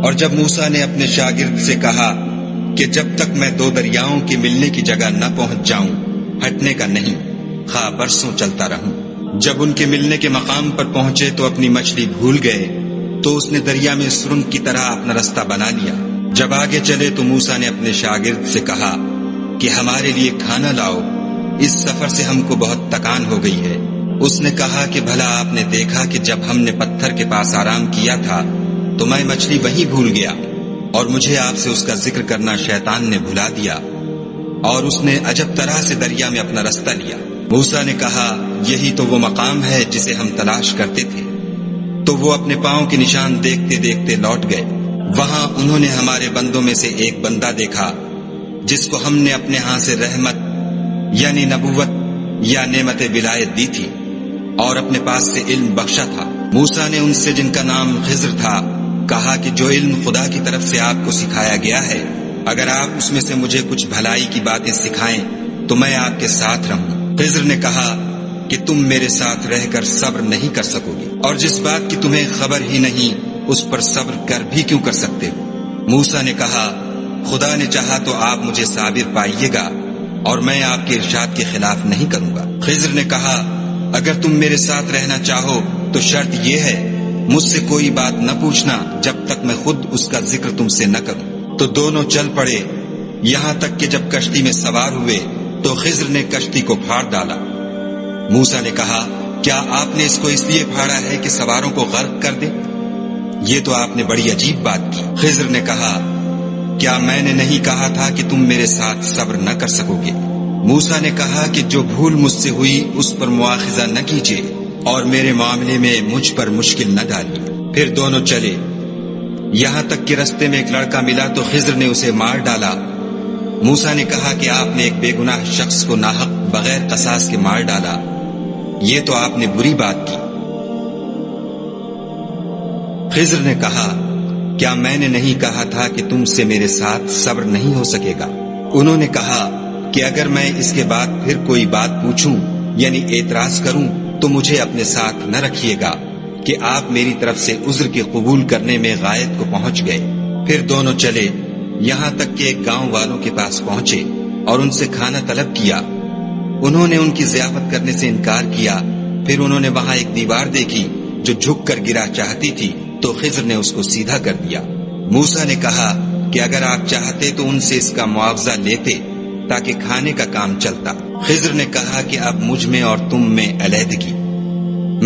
اور جب موسیٰ نے اپنے شاگرد سے کہا کہ جب تک میں دو دریاؤں کے ملنے کی جگہ نہ پہنچ جاؤں ہٹنے کا نہیں، خواہ برسوں چلتا رہوں۔ جب ان کے ملنے کے مقام پر پہنچے تو اپنی مچھلی بھول گئے، تو اس نے دریا میں سرنگ کی طرح اپنا رستہ بنا لیا۔ جب آگے چلے تو موسیٰ نے اپنے شاگرد سے کہا کہ ہمارے لیے کھانا لاؤ، اس سفر سے ہم کو بہت تکان ہو گئی ہے۔ اس نے کہا کہ بھلا آپ نے دیکھا کہ جب ہم نے پتھر کے پاس آرام کیا تھا تو میں مچھلی وہیں بھول گیا، اور مجھے آپ سے اس کا ذکر کرنا شیطان نے بھلا دیا، اور اس نے عجب طرح سے دریا میں اپنا رستہ لیا۔ موسیٰ نے کہا یہی تو وہ مقام ہے جسے ہم تلاش کرتے تھے۔ تو وہ اپنے پاؤں کے نشان دیکھتے دیکھتے لوٹ گئے۔ وہاں انہوں نے ہمارے بندوں میں سے ایک بندہ دیکھا جس کو ہم نے اپنے ہاں سے رحمت یعنی نبوت یا نعمت ولایت دی تھی اور اپنے پاس سے علم بخشا تھا۔ موسیٰ نے ان سے جن کا نام خضر تھا کہا کہ جو علم خدا کی طرف سے آپ کو سکھایا گیا ہے، اگر آپ اس میں سے مجھے کچھ بھلائی کی باتیں سکھائیں تو میں آپ کے ساتھ رہوں۔ خضر نے کہا کہ تم میرے ساتھ رہ کر صبر نہیں کر سکو گے، اور جس بات کی تمہیں خبر ہی نہیں اس پر صبر کر بھی کیوں کر سکتے ہو؟ موسیٰ نے کہا خدا نے چاہا تو آپ مجھے صابر پائیے گا اور میں آپ کے ارشاد کے خلاف نہیں کروں گا۔ خضر نے کہا اگر تم میرے ساتھ رہنا چاہو تو شرط یہ ہے مجھ سے کوئی بات نہ پوچھنا جب تک میں خود اس کا ذکر تم سے نہ کروں۔ تو دونوں چل پڑے، یہاں تک کہ جب کشتی میں سوار ہوئے تو خضر نے کشتی کو پھاڑ ڈالا۔ موسیٰ نے کہا کیا آپ نے اس کو اس لیے پھاڑا ہے کہ سواروں کو غرق کر دے؟ یہ تو آپ نے بڑی عجیب بات کی۔ خضر نے کہا کیا میں نے نہیں کہا تھا کہ تم میرے ساتھ صبر نہ کر سکو گے؟ موسیٰ نے کہا کہ جو بھول مجھ سے ہوئی اس پر مواخذہ نہ کیجیے اور میرے معاملے میں مجھ پر مشکل نہ ڈالیے۔ پھر دونوں چلے، یہاں تک کہ رستے میں ایک لڑکا ملا تو خضر نے اسے مار ڈالا۔ موسیٰ نے کہا کہ آپ نے ایک بے گناہ شخص کو ناحق بغیر قصاص کے مار ڈالا، یہ تو آپ نے بری بات کی۔ خضر نے کہا کیا میں نے نہیں کہا تھا کہ تم سے میرے ساتھ صبر نہیں ہو سکے گا؟ انہوں نے کہا کہ اگر میں اس کے بعد پھر کوئی بات پوچھوں یعنی اعتراض کروں تو مجھے اپنے ساتھ نہ رکھیے گا کہ آپ میری طرف سے عذر کے قبول کرنے میں غایت کو پہنچ گئے۔ پھر دونوں چلے، یہاں تک کہ ایک گاؤں والوں کے پاس پہنچے اور ان سے کھانا طلب کیا۔ انہوں نے ان کی ضیافت کرنے سے انکار کیا۔ پھر انہوں نے وہاں ایک دیوار دیکھی جو جھک کر گرا چاہتی تھی تو خضر نے اس کو سیدھا کر دیا۔ موسیٰ نے کہا کہ اگر آپ چاہتے تو ان سے اس کا معاوضہ لیتے تاکہ کھانے کا کام چلتا۔ خضر نے کہا کہ اب مجھ میں اور تم میں علیحدگی،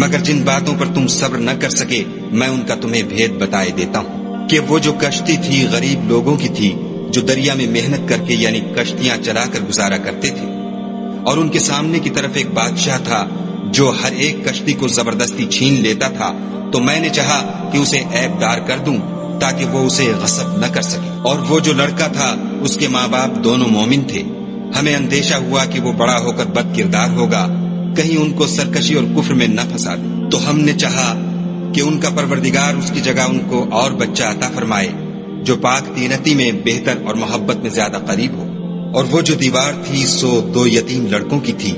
مگر جن باتوں پر تم صبر نہ کر سکے میں ان کا تمہیں بھید بتائے دیتا ہوں کہ وہ جو کشتی تھی غریب لوگوں کی تھی جو دریا میں محنت کر کے یعنی کشتیاں چلا کر گزارا کرتے تھے، اور ان کے سامنے کی طرف ایک بادشاہ تھا جو ہر ایک کشتی کو زبردستی چھین لیتا تھا، تو میں نے چاہا کہ اسے عیب دار کر دوں تاکہ وہ اسے غصب نہ کر سکے۔ اور وہ جو لڑکا تھا اس کے ماں باپ دونوں مومن تھے۔ ہمیں اندیشہ ہوا کہ وہ بڑا ہو کر بد کردار ہوگا، کہیں ان کو سرکشی اور کفر میں نہ پھنسا دے، تو ہم نے چاہا کہ ان کا پروردگار اس کی جگہ ان کو اور بچہ عطا فرمائے جو پاک تینتی میں بہتر اور محبت میں زیادہ قریب ہو۔ اور وہ جو دیوار تھی سو 2 یتیم لڑکوں کی تھی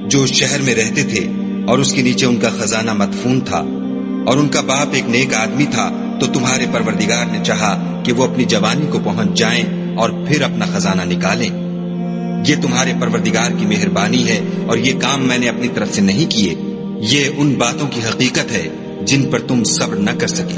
جو شہر میں رہتے تھے، اور اس کے نیچے ان کا خزانہ مدفون تھا، اور ان کا باپ ایک نیک آدمی تھا۔ تو تمہارے پروردگار نے چاہا کہ وہ اپنی جوانی کو پہنچ جائیں اور پھر اپنا خزانہ نکالیں۔ یہ تمہارے پروردگار کی مہربانی ہے اور یہ کام میں نے اپنی طرف سے نہیں کیے، یہ ان باتوں کی حقیقت ہے جن پر تم صبر نہ کر سکے۔